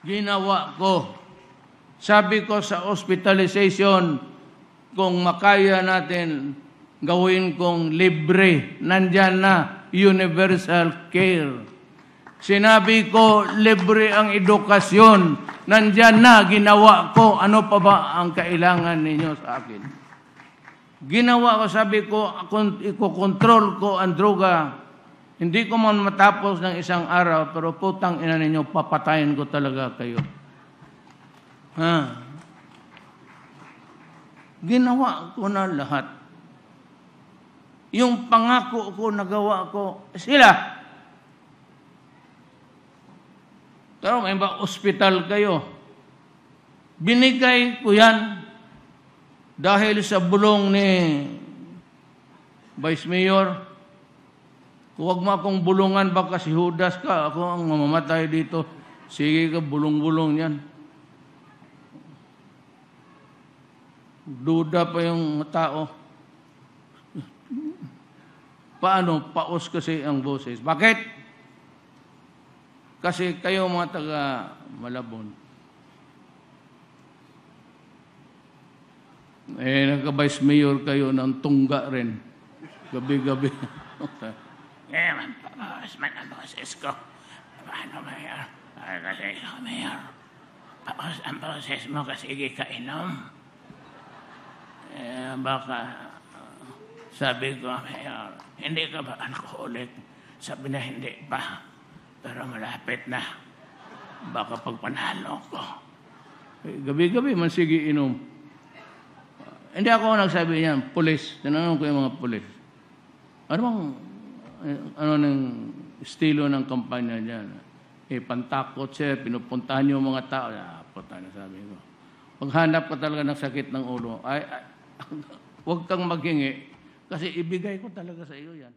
ginawa ko. Sabi ko sa hospitalization, kung makaya natin gawin kong libre, nandyan na, universal care. Sinabi ko, libre ang edukasyon, nandyan na, ginawa ko, ano pa ba ang kailangan ninyo sa akin? Ginawa ko, sabi ko, ikokontrol ko ang droga. Hindi ko man matapos ng isang araw, pero putang ina ninyo, papatayin ko talaga kayo. Ginawa ko na lahat. Yung pangako ko, nagawa ko, sila. Pero may ba ospital kayo? Binigay ko yan dahil sa bulong ni Vice Mayor. Huwag mo akong bulungan, baka si Judas ka, ako ang mamamatay dito. Sige ka, bulong-bulong yan. Duda pa yung tao. Paano? Paos kasi ang boses. Bakit? Kasi kayo mga taga Malabon, nagka-vice mayor kayo ng tungga rin. Gabi-gabi. Man, paos man ang boses ko. Paano, Mayor? Kasi, Mayor, paos ang boses mo kasi kainom. Baka, sabi ko, Mayor, hindi ka ba alcoholic? Sabi na hindi pa, pero malapit na. Baka pagpanalo ko. Gabi-gabi man sige inom. Hindi ako nagsabi niyan, pulis. Tinanong ko yung mga pulis. Ano ng estilo ng kampanya dyan? Pantakot, sir, pinupuntahan niyo mga tao. Puta na, sabi ko. Paghanap ka talaga ng sakit ng ulo, huwag kang maghingi kasi ibigay ko talaga sa iyo yan.